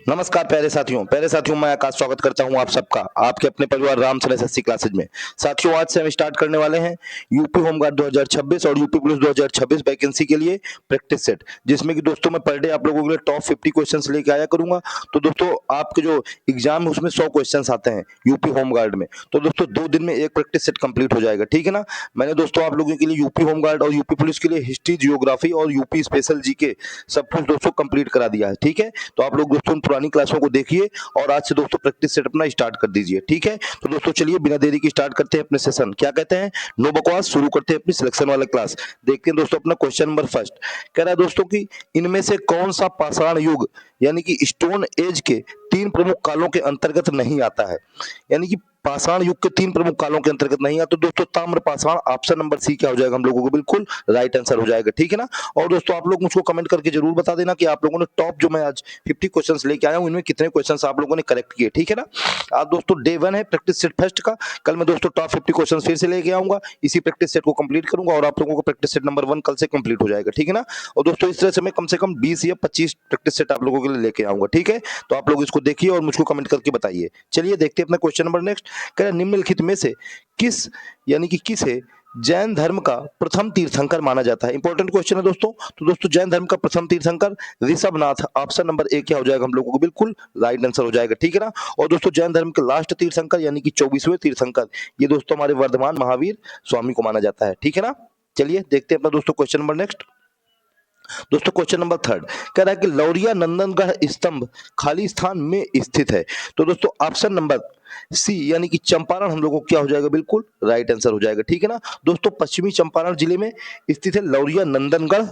नमस्कार प्यारे साथियों मैं आकाश स्वागत करता हूं आप सबका आपके अपने परिवार राम चरण एसएससी क्लासेज में। साथियों आज से हम स्टार्ट करने वाले हैं यूपी होमगार्ड 2026 और यूपी पुलिस 2026 वैकेंसी के लिए प्रैक्टिस सेट, जिसमें कि दोस्तों मैं पर डे आप लोगों के लिए टॉप 50 क्वेश्चंस लेके आया करूंगा। तो दोस्तों आपके जो एग्जाम है उसमें 100 क्वेश्चंस आते हैं यूपी होमगार्ड में। तो दोस्तों 2 दिन में एक प्रैक्टिस सेट कंप्लीट हो जाएगा, ठीक है ना। मैंने दोस्तों आप लोगों के लिए यूपी होमगार्ड और यूपी पुलिस के लिए हिस्ट्री, जियोग्राफी और यूपी स्पेशल जीके सब कुछ दोस्तों कंप्लीट करा दिया है, ठीक है। तो आप लोग दोस्तों उन पुरानी क्लासों को देखिए और आज से दोस्तों प्रैक्टिस सेट अपना स्टार्ट कर दीजिए, ठीक है। तो दोस्तों चलिए बिना देरी के स्टार्ट करते हैं अपने सेशन। क्या कहते हैं, नो बकवास, शुरू करते हैं अपनी सिलेक्शन वाला क्लास। देखते हैं दोस्तों अपना क्वेश्चन नंबर फर्स्ट। कह रहा है दोस्तों कि इनमें से कौन सा पाषाण युग यानी कि स्टोन एज के 3 प्रमुख कालों के अंतर्गत नहीं आता है। यानी कि पाषाण युग के 3 प्रमुख कालों के अंतर्गत नहीं आता। तो दोस्तों ताम्र पाषाण, ऑप्शन नंबर सी क्या हो जाएगा हम लोगों को बिल्कुल राइट आंसर हो जाएगा, ठीक है ना। और दोस्तों आप लोग मुझको कमेंट करके जरूर बता देना कि आप लोगों ने टॉप जो मैं आज 50 क्वेश्चंस लेके आया हूं इनमें कितने क्वेश्चंस आप लोगों ने करेक्ट किए, ठीक है ना। आज दोस्तों डे 1 है प्रैक्टिस सेट फर्स्ट का। कल मैं दोस्तों टॉप 50 क्वेश्चंस फिर से लेके आऊंगा, इसी प्रैक्टिस सेट को कंप्लीट करूंगा और आप लोगों को प्रैक्टिस सेट नंबर 1 कल से कंप्लीट हो जाएगा, ठीक है ना। और दोस्तों इस तरह से मैं कम से कम 20 या 25 प्रैक्टिस सेट आप लोगों के लिए लेके आऊंगा, ठीक है। तो आप लोग इसको देखिए और मुझको कमेंट करके बताइए। चलिए देखते हैं अपना क्वेश्चन नंबर नेक्स्ट। कह रहा है निम्नलिखित में से किस यानी कि किसे जैन धर्म का प्रथम तीर्थंकर माना जाता है। इंपॉर्टेंट क्वेश्चन है दोस्तों। तो दोस्तों जैन धर्म का प्रथम तीर्थंकर ऋषभनाथ, ऑप्शन नंबर ए क्या हो जाएगा हम लोगों को बिल्कुल राइट आंसर हो जाएगा, ठीक है ना। और दोस्तों जैन धर्म के लास्ट तीर्थंकर यानी कि 24वें तीर्थंकर ये दोस्तों हमारे वर्धमान महावीर स्वामी को माना जाता है, ठीक है ना। चलिए देखते हैं अपना दोस्तों क्वेश्चन नंबर नेक्स्ट। दोस्तों क्वेश्चन नंबर थर्ड कह रहा है कि लौरिया नंदनगढ़ स्तंभ खाली स्थान में स्थित है। तो दोस्तों ऑप्शन नंबर सी यानी कि चंपारण हम लोगों को क्या हो जाएगा बिल्कुल राइट आंसर हो जाएगा, ठीक है ना। दोस्तों पश्चिमी चंपारण जिले में स्थित है लौरिया नंदनगढ़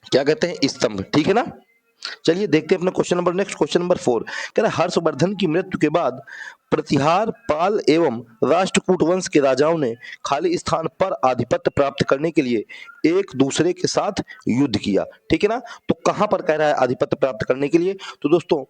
क्या कहते हैं स्तंभ, ठीक है ना। चलिए देखते हैं अपना question number next. Question number 4 कह रहा है हर्षवर्धन की मृत्यु के बाद प्रतिहार, पाल एवं राष्ट्रकूट वंश के राजाओं ने खाली स्थान पर आधिपत्य प्राप्त करने के लिए एक दूसरे के साथ युद्ध किया, ठीक है ना। तो कहां पर कह रहा है आधिपत्य प्राप्त करने के लिए, तो दोस्तों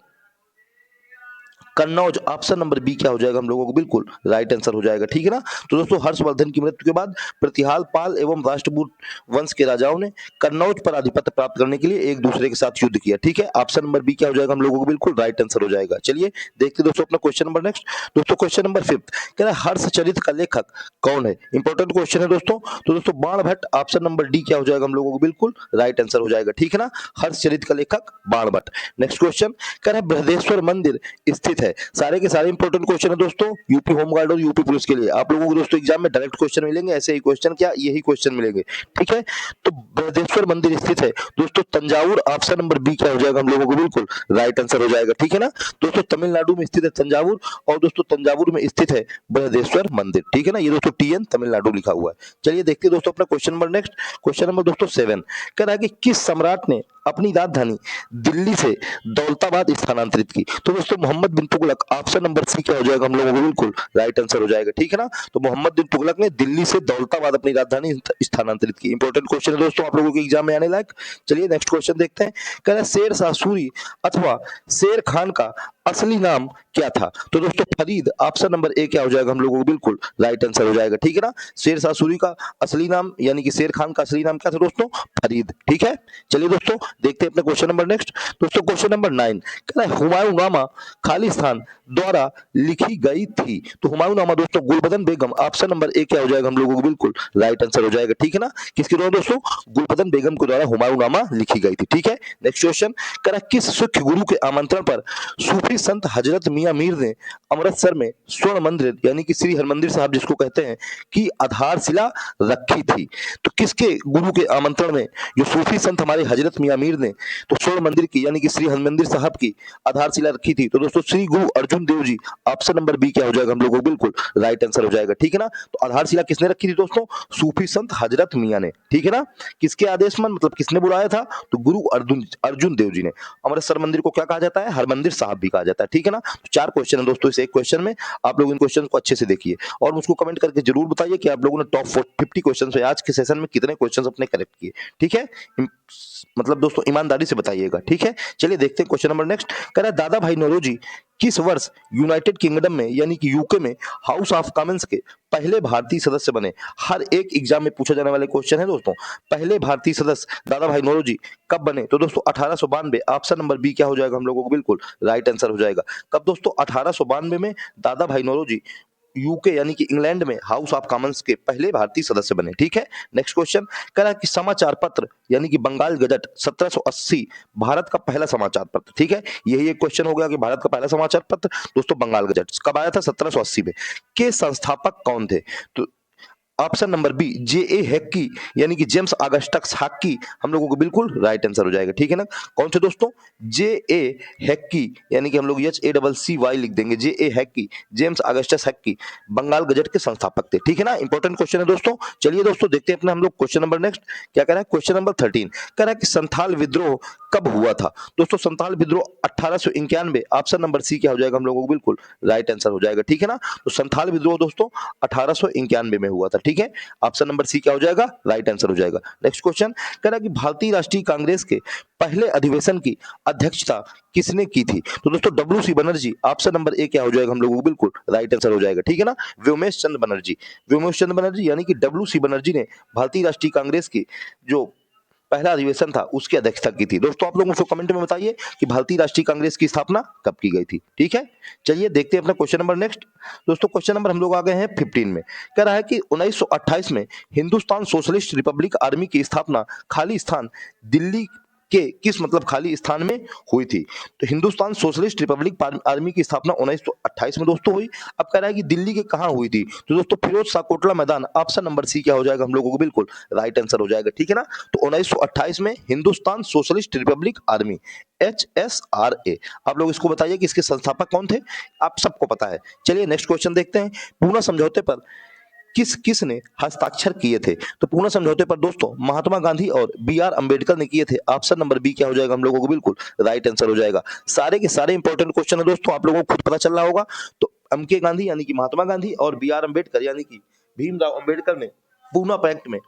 कन्नौज, ऑप्शन नंबर बी क्या हो जाएगा हम लोगों को बिल्कुल राइट आंसर हो जाएगा, ठीक है ना। तो दोस्तों हर्षवर्धन की मृत्यु के बाद प्रतिहाल, पाल एवं राष्ट्रकूट वंश के राजाओं ने कन्नौज पर आधिपत्य प्राप्त करने के लिए एक दूसरे के साथ युद्ध किया, ठीक है। ऑप्शन नंबर बी क्या हो जाएगा हम लोगों को बिल्कुल राइट आंसर हो जाएगा। चलिए देखते हैं दोस्तों अपना क्वेश्चन नंबर नेक्स्ट। दोस्तों क्वेश्चन नंबर 5 कह रहा है हर्षचरित का लेखक कौन है। इंपॉर्टेंट क्वेश्चन है दोस्तों। तो दोस्तों बाण भट्ट, ऑप्शन नंबर डी क्या हो जाएगा हम लोगों को बिल्कुल राइट आंसर हो जाएगा, ठीक है ना। हर्षचरित का लेखक बाण भट्ट। नेक्स्ट क्वेश्चन कह रहा है बृहदेश्वर मंदिर स्थित है। सारे के सारे इंपॉर्टेंट क्वेश्चन है दोस्तों यूपी होमगार्ड और यूपी पुलिस के लिए। आप लोगों को दोस्तों एग्जाम में डायरेक्ट क्वेश्चन मिलेंगे, ऐसे ही क्वेश्चन क्या यही क्वेश्चन मिलेंगे, ठीक है। तो बृहदेश्वर मंदिर स्थित है दोस्तों तंजावुर, ऑप्शन नंबर बी क्या हो जाएगा हम लोगों को बिल्कुल राइट आंसर हो जाएगा, ठीक है ना। दोस्तों तमिलनाडु में स्थित है तंजावुर और दोस्तों तंजावुर में स्थित है बृहदेश्वर मंदिर, ठीक है ना। ये दोस्तों टीएन तमिलनाडु लिखा हुआ है। चलिए देखते हैं दोस्तों अपना question number next. Question number दोस्तों 7 कह रहा है कि किस सम्राट ने अपनी राजधानी दिल्ली से दौलताबाद स्थानांतरित की। तो दोस्तों मोहम्मद बिन तुगलक, ऑप्शन नंबर सी क्या हो जाएगा हम लोगों को बिल्कुल राइट आंसर हो जाएगा, ठीक है ना। तो मोहम्मद बिन तुगलक ने दिल्ली से दौलताबाद अपनी राजधानी स्थानांतरित की। इंपॉर्टेंट क्वेश्चन है दोस्तों आप लोगों के एग्जाम में आने लायक। चलिए नेक्स्ट क्वेश्चन देखते हैं। कह रहा है शेर शाह सूरी अथवा शेर खान का असली नाम क्या था। तो दोस्तों फरीद, ऑप्शन नंबर ए क्या हो जाएगा हम लोगों को बिल्कुल राइट आंसर हो जाएगा, ठीक है ना। शेर शाह सूरी का असली नाम यानी कि शेर खान का असली नाम क्या था दोस्तों, फरीद, ठीक है। चलिए दोस्तों देखते हैं अपना क्वेश्चन नंबर नेक्स्ट। दोस्तों क्वेश्चन नंबर 9 कह रहा है हुमायूं खालिस्तान द्वारा लिखी गई थी। तो हुमायूं दोस्तों गुलबदन बेगम, ऑप्शन नंबर ए क्या हो जाएगा हम लोगों को बिल्कुल राइट आंसर हो जाएगा, ठीक है ना। किसके द्वारा दोस्तों, गुलबदन बेगम के द्वारा हुमायूं लिखी गई थी, ठीक है। नेक्स्ट क्वेश्चन कह रहा है किस सिख गुरु के आमंत्रण पर सूफी संत हजरत मियां मीर ने अमृतसर में स्वर्ण मंदिर यानी कि श्री हरमंदिर साहब जिसको कहते हैं की आधारशिला रखी थी। तो किसके गुरु के आमंत्रण में जो सूफी संत हमारे हजरत मियां मीर ने तो स्वर्ण मंदिर की यानी कि श्री हरमंदिर साहब की आधारशिला रखी थी। तो दोस्तों श्री गुरु Arjun Dev ji, option number B क्या हो जाएगा हम लोगों को बिल्कुल राइट आंसर हो जाएगा, ठीक है ना। तो आधारशिला किसने रखी थी दोस्तों, सूफी संत हजरत मियां ने, ठीक है ना। किसके आदेश में मतलब किसने बुलाया था, तो गुरु अर्जुन अर्जुन देव जी ने। अमृतसर मंदिर को क्या कहा जाता है, हरमंदिर साहब भी कहा जाता है, ठीक है ना। तो 4 क्वेश्चन है दोस्तों इस एक क्वेश्चन में। आप लोग इन क्वेश्चन को अच्छे से देखिए और मुझको कमेंट करके जरूर बताइए कि आप लोगों ने टॉप 50 क्वेश्चन से आज के सेशन में कितने क्वेश्चन अपने करेक्ट किए, ठीक है। मतलब दोस्तों ईमानदारी से बताइएगा, ठीक है। चलिए देखते हैं क्वेश्चन नंबर नेक्स्ट। कह रहा है दादा भाई नौरोजी किस वर्ष यूनाइटेड किंगडम में यानी कि यूके में हाउस ऑफ कॉमन्स के पहले भारतीय सदस्य बने? हर एक एग्जाम में पूछा जाने वाले क्वेश्चन है दोस्तों। पहले भारतीय सदस्य दादा भाई नौरोजी कब बने? तो दोस्तों 1892। ऑप्शन नंबर बी क्या हो जाएगा हम लोगों को बिल्कुल राइट आंसर हो जाएगा। कब दोस्तों? 1892 में दादा भाई नौरोजी यूके यानी कि इंग्लैंड में हाउस ऑफ कॉमन्स के पहले भारतीय सदस्य बने। ठीक है, नेक्स्ट क्वेश्चन कह रहा है कि समाचार पत्र यानी कि बंगाल गजट 1780 भारत का पहला समाचार पत्र। ठीक है, यही एक क्वेश्चन हो गया कि भारत का पहला समाचार पत्र दोस्तों बंगाल गजट कब आया था? 1780 में। के संस्थापक कौन थे? तो option number B J A हैक्की यानी कि जेम्स ऑगस्टस हैक्की हम लोगों को बिल्कुल राइट आंसर हो जाएगा। ठीक है ना, कौन से दोस्तों? जे ए हैक्की यानी कि हम लोग H A double C Y लिख देंगे, J A Hicky, James Augustus Hicky Bengal Gazette के संस्थापक थे। ठीक है ना, इंपॉर्टेंट क्वेश्चन है दोस्तों। चलिए दोस्तों देखते हैं अपने हम लोग क्वेश्चन नंबर नेक्स्ट क्या कह रहा है। क्वेश्चन नंबर 13 कह रहा है कि संथाल विद्रोह कब हुआ था? दोस्तों संथाल विद्रोह 1891। ऑप्शन नंबर सी क्या हो जाएगा हम लोगों को बिल्कुल राइट आंसर हो जाएगा। ठीक है ना, तो संथाल विद्रोह दोस्तों 1891 में हुआ था। ठीक है, ऑप्शन नंबर सी क्या हो जाएगा? राइट आंसर हो जाएगा। नेक्स्ट क्वेश्चन कह रहा है कि भारतीय राष्ट्रीय कांग्रेस के पहले अधिवेशन की अध्यक्षता किसने की थी? तो दोस्तों W C Banerjee. Option number A क्या हो जाएगा हम लोगों को बिल्कुल राइट आंसर हो जाएगा। ठीक है ना, व्योमेश चंद्र बनर्जी। व्योमेश चंद्र बनर्जी यानी कि डब्ल्यू सी बनर्जी ने भारतीय राष्ट्रीय कांग्रेस की जो पहला अधिवेशन था उसकी अध्यक्षता की थी। दोस्तों आप लोग मुझको कमेंट में बताइए कि भारतीय राष्ट्रीय कांग्रेस की स्थापना कब की गई थी। ठीक है, चलिए देखते हैं अपना क्वेश्चन नंबर नेक्स्ट। दोस्तों क्वेश्चन नंबर हम लोग आ गए हैं 15 में। कह रहा है कि 1928 में हिंदुस्तान सोशलिस्ट रिपब्लिक आर्मी की स्थापना खाली स्थान दिल्ली के किस मतलब खाली स्थान में हुई थी? तो हिंदुस्तान सोशलिस्ट रिपब्लिक आर्मी की स्थापना 1928 में दोस्तों हुई। अब कह रहा है कि दिल्ली के कहां हुई थी? तो दोस्तों फिरोज शाह कोटला मैदान। ऑप्शन नंबर सी क्या हो जाएगा हम लोगों को बिल्कुल राइट आंसर हो जाएगा। ठीक है ना, तो 1928 में Hindustan socialist Republic army HSRA। आप लोग इसको बताइए कि इसके संस्थापक कौन थे? आप सबको पता है। चलिए नेक्स्ट क्वेश्चन देखते हैं। पूना समझौते पर किसने हस्ताक्षर किए थे? तो पूना समझौते पर दोस्तों महात्मा गांधी और BR अंबेडकर ने किए थे। ऑप्शन नंबर बी क्या हो जाएगा हम लोगों को बिल्कुल राइट आंसर हो जाएगा। सारे के सारे इंपॉर्टेंट क्वेश्चन है दोस्तों, आप लोगों को खुद पता चल रहा होगा। तो MK गांधी यानी कि महात्मा गांधी और BR अंबेडकर यानी कि भीमराव अंबेडकर ने पूना पैक्ट में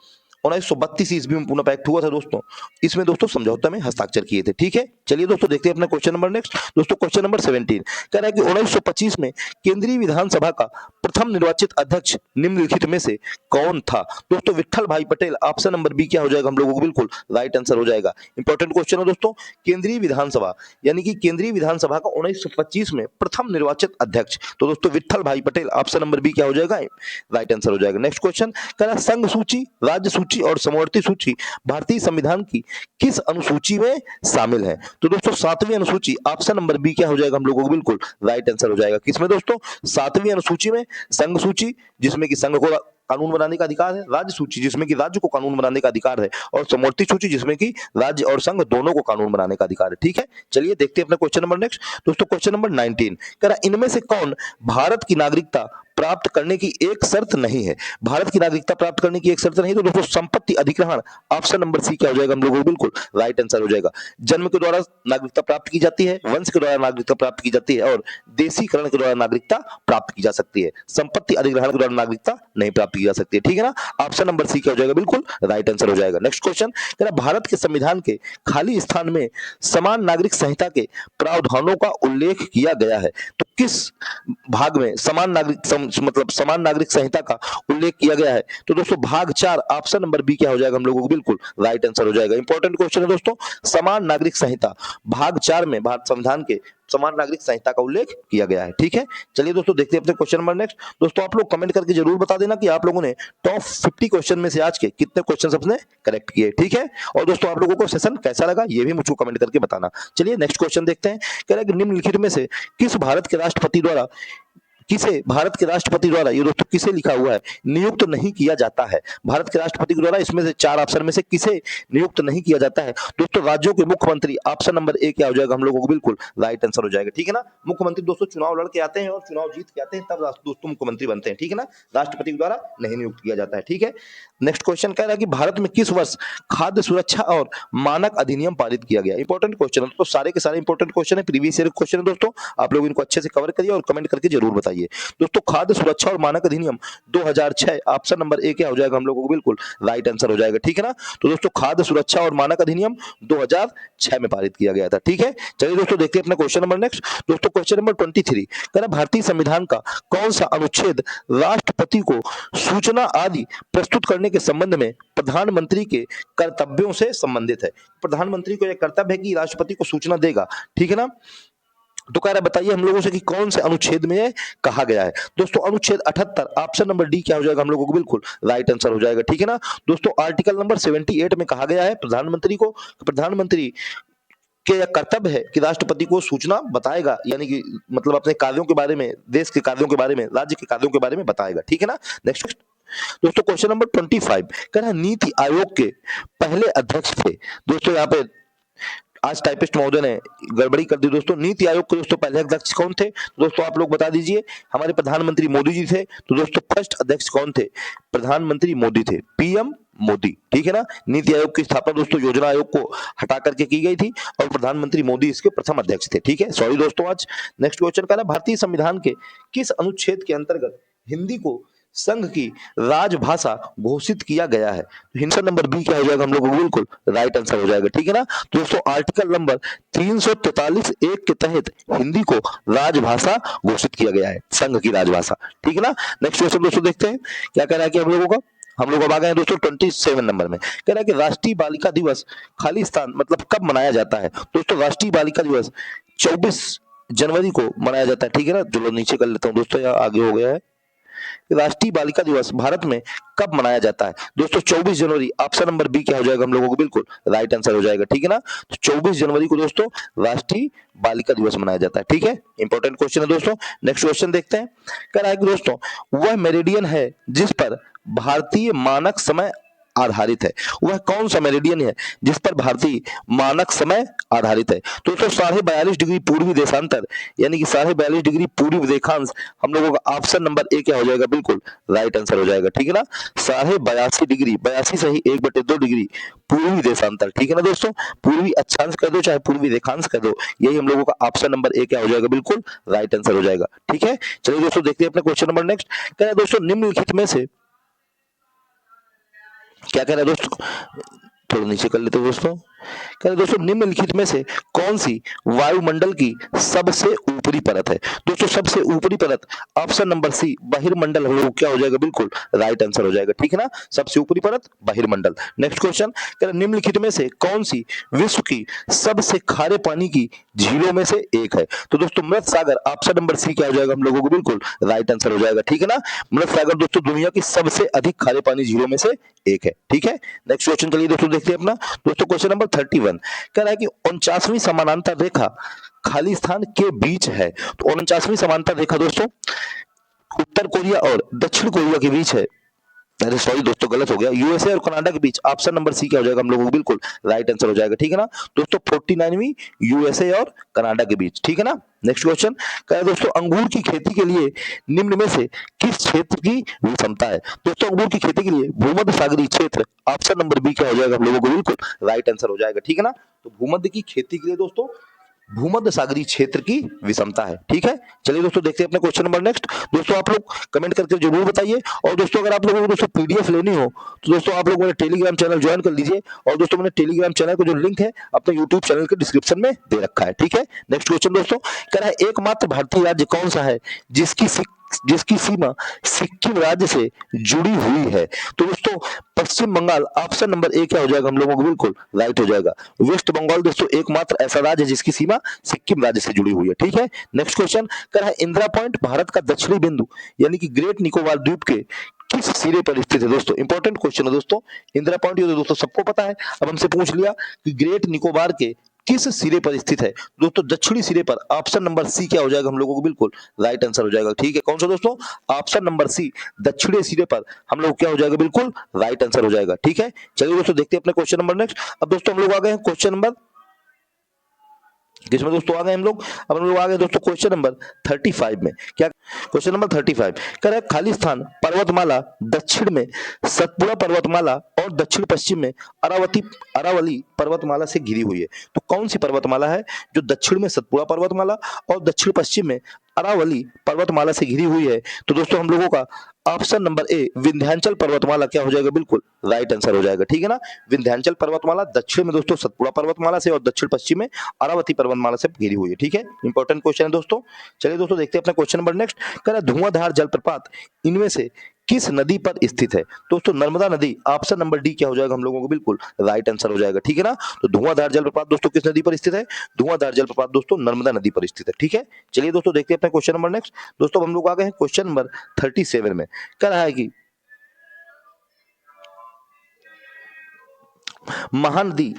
1932 ईस्वी में पूना पैक्ट हुआ था दोस्तों, इसमें दोस्तों समझौता में हस्ताक्षर किए थे। ठीक है, चलिए दोस्तों देखते हैं अपना क्वेश्चन नंबर नेक्स्ट। दोस्तों क्वेश्चन नंबर 17 कह रहा है कि 1925 में केंद्रीय विधानसभा का प्रथम निर्वाचित अध्यक्ष निम्नलिखित में से कौन था? दोस्तों विट्ठल भाई पटेल। ऑप्शन नंबर बी क्या हो जाएगा हम लोगों को बिल्कुल राइट आंसर हो जाएगा। इंपॉर्टेंट क्वेश्चन है दोस्तों। केंद्रीय विधानसभा यानी कि केंद्रीय विधानसभा का 1925 में प्रथम निर्वाचित अध्यक्ष तो दोस्तों विट्ठल भाई पटेल। ऑप्शन नंबर बी क्या हो जाएगा? राइट आंसर हो जाएगा। नेक्स्ट क्वेश्चन कह रहा है संघ सूची, राज्य सूची और समवर्ती सूची भारतीय संविधान की किस अनुसूची में शामिल है? तो दोस्तों 7वीं अनुसूची। ऑप्शन नंबर बी क्या हो जाएगा हम लोगों को बिल्कुल राइट आंसर हो जाएगा। किसमें दोस्तों? 7वीं अनुसूची में। संघ सूची जिसमें कि संघ को कानून बनाने का अधिकार है, राज्य सूची जिसमें कि राज्य को कानून बनाने का अधिकार है, और समवर्ती सूची जिसमें कि राज्य और संघ दोनों को कानून बनाने का अधिकार है। ठीक है, चलिए देखते हैं अपना क्वेश्चन नंबर नेक्स्ट। दोस्तों क्वेश्चन नंबर 19 कह रहा इनमें से कौन भारत की नागरिकता प्राप्त करने की एक शर्त नहीं है? भारत की नागरिकता प्राप्त करने की एक शर्त नहीं, तो दोस्तों संपत्ति अधिग्रहण। ऑप्शन नंबर सी क्या हो जाएगा हम लोगों को बिल्कुल राइट आंसर हो जाएगा। जन्म के द्वारा नागरिकता प्राप्त की जाती है, वंश के द्वारा नागरिकता प्राप्त की जाती है, और देशीकरण के द्वारा नागरिकता प्राप्त की जा सकती है। संपत्ति अधिग्रहण के द्वारा नागरिकता नहीं प्राप्त की जा सकती है। ठीक है ना, ऑप्शन नंबर सी क्या हो जाएगा बिल्कुल राइट आंसर हो जाएगा। नेक्स्ट क्वेश्चन कह रहा भारत के संविधान के खाली स्थान में समान नागरिक संहिता के प्रावधानों का उल्लेख किया गया है, तो किस भाग में समान नागरिक संहिता का उल्लेख किया गया है? तो दोस्तों भाग 4। ऑप्शन नंबर बी क्या हो जाएगा हम लोगों को बिल्कुल राइट आंसर हो जाएगा। इंपॉर्टेंट क्वेश्चन है दोस्तों। समान नागरिक संहिता भाग 4 में भारत संविधान के समान नागरिक संहिता का उल्लेख किया गया है। ठीक है, चलिए दोस्तों देखते हैं अपने क्वेश्चन नंबर नेक्स्ट। दोस्तों आप लोग कमेंट करके जरूर बता देना कि आप लोगों ने टॉप 50 क्वेश्चन में से आज के कितने क्वेश्चन अपने करेक्ट किए। ठीक है, और दोस्तों आप लोगों को सेशन कैसा लगा ये भी मुझको कमेंट करके बताना। चलिए नेक्स्ट क्वेश्चन देखते हैं। कह रहा है कि निम्नलिखित में से किस भारत के राष्ट्रपति द्वारा ये दोस्तों किसे लिखा हुआ है नियुक्त नहीं किया जाता है? भारत के राष्ट्रपति के द्वारा इसमें से 4 ऑप्शन में से किसे नियुक्त नहीं किया जाता है? दोस्तों राज्यों के मुख्यमंत्री। ऑप्शन नंबर ए क्या हो जाएगा हम लोगों को बिल्कुल राइट आंसर हो जाएगा। ठीक है ना, मुख्यमंत्री दोस्तों चुनाव लड़ के आते हैं और चुनाव जीत के आते हैं तब दोस्तों मुख्यमंत्री बनते हैं। ठीक है ना, राष्ट्रपति के द्वारा नहीं नियुक्त किया जाता है। ठीक है, नेक्स्ट क्वेश्चन कह रहा है कि भारत में किस वर्ष खाद्य सुरक्षा और मानक अधिनियम पारित किया गया? इंपॉर्टेंट क्वेश्चन है तो सारे के सारे इंपॉर्टेंट क्वेश्चन है, प्रीवियस ईयर क्वेश्चन है दोस्तों। आप लोग इनको अच्छे से कवर करिए और कमेंट करके जरूर बताइए। बताइए दोस्तों। खाद्य सुरक्षा और मानक अधिनियम 2006, ऑप्शन नंबर ए क्या हो जाएगा हम लोगों को बिल्कुल राइट आंसर हो जाएगा, ठीक है ना। तो दोस्तों खाद्य सुरक्षा और मानक अधिनियम 2006 में पारित किया गया था, ठीक है। चलिए दोस्तों देखते हैं अपना क्वेश्चन नंबर नेक्स्ट। दोस्तों क्वेश्चन नंबर 23 कह रहा भारतीय संविधान का कौन सा अनुच्छेद राष्ट्रपति को सूचना आदि प्रस्तुत करने के संबंध में प्रधानमंत्री के कर्तव्यों से संबंधित है। प्रधानमंत्री को यह कर्तव्य है कि राष्ट्रपति को सूचना देगा, ठीक है ना। तो कह रहा है बताइए हम लोगों से कि कौन से अनुच्छेद में यह कहा गया है। दोस्तों अनुच्छेद 78, ऑप्शन नंबर डी क्या हो जाएगा हम लोगों को बिल्कुल राइट आंसर हो जाएगा, ठीक है ना। दोस्तों आर्टिकल नंबर 78 में कहा गया है प्रधानमंत्री को, प्रधानमंत्री के यह कर्तव्य है कि राष्ट्रपति को सूचना बताएगा, यानी कि मतलब अपने कार्यों के बारे में, देश के कार्यों के बारे में, राज्य के कार्यों के बारे में बताएगा, ठीक है ना। नेक्स्ट दोस्तों क्वेश्चन नंबर 25 कह रहा है नीति आयोग के पहले अध्यक्ष थे। दोस्तों यहाँ पे आज टाइपिस्ट महोदय ने गड़बड़ी कर दी दोस्तों। नीति आयोग के दोस्तों पहले अध्यक्ष कौन थे दोस्तों, आप लोग बता दीजिए। हमारे प्रधानमंत्री मोदी जी थे। तो दोस्तों फर्स्ट अध्यक्ष कौन थे, प्रधानमंत्री मोदी थे, पीएम मोदी, ठीक है ना। नीति आयोग की स्थापना दोस्तों योजना आयोग को हटा करके की गई थी और प्रधानमंत्री मोदी इसके प्रथम अध्यक्ष थे, ठीक है। सॉरी दोस्तों। आज नेक्स्ट क्वेश्चन का है भारतीय संविधान के किस अनुच्छेद के अंतर्गत हिंदी को संघ की राजभाषा घोषित किया गया है। आंसर नंबर बी क्या हो जाएगा हम लोगों को बिल्कुल राइट आंसर हो जाएगा, ठीक है ना। दोस्तों आर्टिकल नंबर 343(1) के तहत हिंदी को राजभाषा घोषित किया गया है, संघ की राजभाषा, ठीक है ना। नेक्स्ट क्वेश्चन दोस्तों देखते हैं क्या कह रहा है कि हम लोगों का, हम लोग अब आ गए हैं दोस्तों 27 नंबर में। कह रहा है कि राष्ट्रीय बालिका दिवस खालिस्तान मतलब कब मनाया जाता है। दोस्तों राष्ट्रीय बालिका दिवस 24 जनवरी को मनाया जाता है, ठीक है ना। चलो नीचे कर लेता हूँ दोस्तों, यहाँ आगे हो गया है। राष्ट्रीय बालिका दिवस भारत में कब मनाया जाता है दोस्तों, 24 जनवरी, ऑप्शन नंबर बी क्या हो जाएगा हम लोगों को बिल्कुल राइट आंसर हो जाएगा, ठीक है ना। तो 24 जनवरी को दोस्तों राष्ट्रीय बालिका दिवस मनाया जाता है, ठीक है। इंपॉर्टेंट क्वेश्चन है दोस्तों। नेक्स्ट क्वेश्चन देखते हैं। कह रहा है कि दोस्तों वह मेरिडियन है जिस पर भारतीय मानक समय आधारित है। वह कौन सा मेरिडियन है जिस पर भारतीय मानक समय आधारित है। तो 42.5 डिग्री पूर्वी देशांतर यानी कि 42.5 डिग्री पूर्वी रेखांश हम लोगों का ऑप्शन नंबर ए क्या हो जाएगा बिल्कुल राइट आंसर हो जाएगा, ठीक है ना। 82.5 डिग्री, 82 सही 1/2 डिग्री पूर्वी देशांतर, ठीक है ना दोस्तों। पूर्वी अक्षांश कर दो चाहे पूर्वी रेखांश कर दो, यही हम लोगों का ऑप्शन नंबर ए क्या हो जाएगा बिल्कुल राइट आंसर हो जाएगा, ठीक है। चलिए दोस्तों देखते हैं अपने क्वेश्चन नंबर नेक्स्ट। कह रहे हैं दोस्तों निम्नलिखित में से क्या कह रहा है दोस्तों, थोड़ा नीचे कर लेते हैं दोस्तों। कह रहे दोस्तों निम्नलिखित में से कौन सी वायुमंडल की सबसे ऊपरी परत है। दोस्तों सबसे ऊपरी परत ऑप्शन नंबर सी बहिर्मंडल हम लोग क्या हो जाएगा बिल्कुल राइट आंसर हो जाएगा, ठीक है ना। सबसे ऊपरी परत बहिर्मंडल। नेक्स्ट क्वेश्चन कह रहे निम्नलिखित में से कौन सी विश्व की सबसे खारे पानी की झीलों में से एक है। तो दोस्तों मृत सागर, ऑप्शन नंबर सी क्या हो जाएगा हम लोगों को बिल्कुल राइट आंसर हो जाएगा, ठीक है ना। मृत सागर दोस्तों दुनिया की सबसे अधिक खारे पानी झीलों में से एक है, ठीक है। नेक्स्ट क्वेश्चन चलिए दोस्तों देखते हैं अपना। दोस्तों क्वेश्चन नंबर 31 कह रहा है कि 49वीं समानांतर रेखा खालिस्तान के बीच है। तो 49वीं समानांतर रेखा दोस्तों उत्तर कोरिया और दक्षिण कोरिया के बीच है। अरे सॉरी दोस्तों गलत हो गया, यूएसए और कनाडा के बीच, ऑप्शन नंबर सी क्या हो जाएगा हम लोगों को बिल्कुल राइट आंसर हो जाएगा, ठीक है ना। दोस्तों 49वीं यूएसए और कनाडा के बीच, ठीक है ना। नेक्स्ट क्वेश्चन कह रहा है दोस्तों अंगूर की खेती के लिए निम्न में से किस क्षेत्र की विषमता है। दोस्तों अंगूर की खेती के लिए भूमध्य सागरीय क्षेत्र, ऑप्शन नंबर बी क्या हो जाएगा हम लोगों को बिल्कुल राइट आंसर हो जाएगा, ठीक है ना। तो भूमध्य की खेती के लिए दोस्तों भूमध्य सागरीय क्षेत्र की विषमता है, ठीक है। चलिए दोस्तों देखते हैं अपने क्वेश्चन नंबर नेक्स्ट। दोस्तों आप लोग कमेंट करके जरूर बताइए। और दोस्तों अगर आप लोगों को दोस्तों पीडीएफ लेनी हो तो दोस्तों आप लोग मेरे टेलीग्राम चैनल ज्वाइन कर लीजिए। और दोस्तों मैंने टेलीग्राम चैनल का जो लिंक है अपने यूट्यूब चैनल के डिस्क्रिप्शन में दे रखा है, ठीक है। नेक्स्ट क्वेश्चन दोस्तों कह रहा है एकमात्र भारतीय राज्य कौन सा है जिसकी सीमा सिक्किम राज्य से जुड़ी हुई है। तो दोस्तों पश्चिम बंगाल, ऑप्शन नंबर ए क्या हो जाएगा हम लोगों को बिल्कुल राइट हो जाएगा। वेस्ट बंगाल दोस्तों एकमात्र ऐसा राज्य है जिसकी सीमा सिक्किम राज्य से जुड़ी हुई है, ठीक है। नेक्स्ट क्वेश्चन कह रहा है इंदिरा पॉइंट भारत का दक्षिणी बिंदु यानी कि ग्रेट निकोबार द्वीप के किस सिरे पर स्थित है। दोस्तों इंपॉर्टेंट क्वेश्चन है दोस्तों। इंदिरा पॉइंट ये तो दोस्तों सबको पता है, अब हमसे पूछ लिया कि ग्रेट निकोबार के किस सिरे पर स्थित है। दोस्तों दक्षिणी सिरे पर, ऑप्शन नंबर सी क्या हो जाएगा हम लोगों को बिल्कुल राइट आंसर हो जाएगा, ठीक है। कौन सा दोस्तों, ऑप्शन नंबर सी दक्षिणी सिरे पर हम लोग क्या हो जाएगा बिल्कुल राइट आंसर हो जाएगा, ठीक है। चलिए दोस्तों देखते हैं अपने क्वेश्चन नंबर नेक्स्ट। अब दोस्तों हम लोग आ गए हैं क्वेश्चन नंबर किसमें दोस्तों आ गए हम लोग, अब हम लोग आ गए दोस्तों क्वेश्चन नंबर 35 में। क्या क्वेश्चन नंबर 35 कह रहा है खालिस्तान पर्वतमाला दक्षिण में सतपुड़ा पर्वतमाला और दक्षिण पश्चिम में अरावली पर्वतमाला से घिरी हुई है। तो कौन सी पर्वतमाला है जो दक्षिण में सतपुड़ा पर्वतमाला और दक्षिण पश्चिम में अरावली पर्वतमाला से घिरी हुई है? तो दोस्तों हम लोगों का ऑप्शन नंबर ए विंध्याचल पर्वतमाला क्या हो जाएगा? बिल्कुल राइट आंसर हो जाएगा, ठीक है ना। विंध्याचल पर्वतमाला दक्षिण में दोस्तों सतपुड़ा पर्वतमाला से और दक्षिण पश्चिम में अरावती पर्वतमाला से घिरी हुई है, ठीक है। इंपॉर्टेंट क्वेश्चन है दोस्तों। चलिए दोस्तों देखते हैं अपना क्वेश्चन नंबर नेक्स्ट। कह रहा है धुआंधार जलप्रपात इनमें से किस नदी पर स्थित है? दोस्तों नर्मदा नदी, ऑप्शन नंबर डी क्या हो जाएगा हम लोगों को? बिल्कुल राइट आंसर हो जाएगा, ठीक है ना। तो धुआंधार जलप्रपात दोस्तों किस नदी पर स्थित है? धुआंधार जलप्रपात दोस्तों नर्मदा नदी पर स्थित है, ठीक है। चलिए दोस्तों देखते हैं अपना क्वेश्चन नंबर नेक्स्ट। दोस्तों हम लोग आ गए हैं क्वेश्चन नंबर 37 में। कह रहा है कि महानदी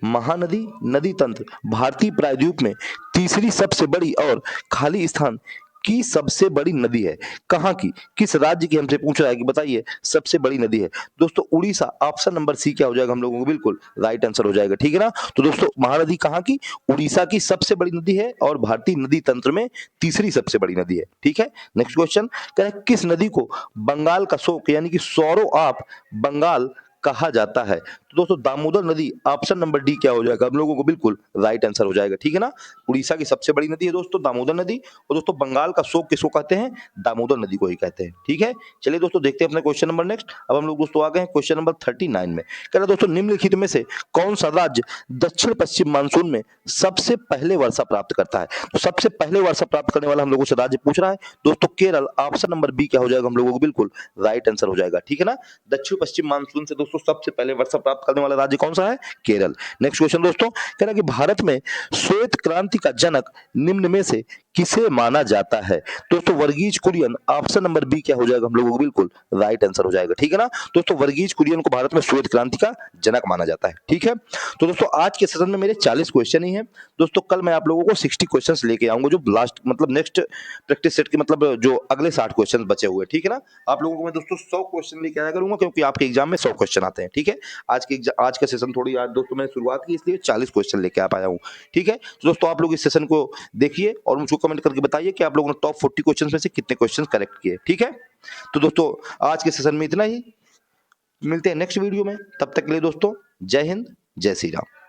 महानदी नदी तंत्र भारतीय प्रायद्वीप में तीसरी सबसे बड़ी और खाली स्थान की सबसे बड़ी नदी है। कहाँ की, किस राज्य की हमसे पूछ रहा है कि बताइए सबसे बड़ी नदी है? दोस्तों उड़ीसा, ऑप्शन नंबर सी क्या हो जाएगा हम लोगों को? बिल्कुल राइट आंसर हो जाएगा, ठीक है ना। तो दोस्तों महानदी कहाँ की? उड़ीसा की सबसे बड़ी नदी है और भारतीय नदी तंत्र में तीसरी सबसे बड़ी नदी है, ठीक है। नेक्स्ट क्वेश्चन कह रहे हैं किस नदी को बंगाल का शोक यानी कि सौरो ऑफ बंगाल कहा जाता है? तो दोस्तों दामोदर नदी, ऑप्शन नंबर डी क्या हो जाएगा हम लोगों को? बिल्कुल राइट आंसर हो जाएगा, ठीक है ना। उड़ीसा की सबसे बड़ी नदी है दोस्तों दामोदर नदी, और दोस्तों बंगाल का शोक किसको कहते हैं? दामोदर नदी को ही कहते हैं, ठीक है। चलिए दोस्तों देखते हैं अपना क्वेश्चन नंबर नेक्स्ट। अब हम लोग दोस्तों आ गए हैं क्वेश्चन नंबर 39 में। कह रहा है दोस्तों निम्नलिखित में से कौन सा राज्य दक्षिण पश्चिम मानसून में सबसे पहले वर्षा प्राप्त करता है? तो सबसे पहले वर्षा प्राप्त करने वाला हम लोगों से राज्य पूछ रहा है दोस्तों केरल, ऑप्शन नंबर बी क्या हो जाएगा हम लोगों को? बिल्कुल राइट आंसर हो जाएगा, ठीक है ना। दक्षिण पश्चिम मानसून से दोस्तों सबसे पहले वर्षा प्राप्त करने वाला राज्य कौन सा है? केरल। नेक्स्ट क्वेश्चन दोस्तों कह रहा है कि भारत में श्वेत क्रांति का जनक निम्न में से किसे माना जाता है? दोस्तों Verghese Kurien, option number B क्या हो जाएगा हम लोगों को? बिल्कुल राइट आंसर हो जाएगा, ठीक है ना। दोस्तों वर्गीज कुरियन को भारत में श्वेत क्रांति का जनक माना जाता है, ठीक है। तो दोस्तों आज के सेशन में मेरे 40 क्वेश्चन ही हैं दोस्तों। कल मैं आप लोगों को 60 क्वेश्चंस लेके आऊंगा जो लास्ट मतलब नेक्स्ट प्रैक्टिस सेट के मतलब जो अगले 60 क्वेश्चन बचे हुए, ठीक है ना। आप लोगों को मैं दोस्तों 100 क्वेश्चन लेके आया करूंगा क्योंकि आपके एग्जाम में 100 क्वेश्चन आते हैं, ठीक है। आज का सेशन थोड़ी आज दोस्तों मैंने शुरुआत की इसलिए 40 क्वेश्चन लेके आ पाया हूँ, ठीक है। तो दोस्तों आप लोग इस सेशन को देखिए और मुझको कमेंट करके बताइए कि आप लोगों ने टॉप 40 क्वेश्चन में से कितने क्वेश्चन करेक्ट किए, ठीक है। तो दोस्तों आज के सेशन में इतना ही, मिलते हैं नेक्स्ट वीडियो में, तब तक के लिए दोस्तों जय हिंद जय श्री राम।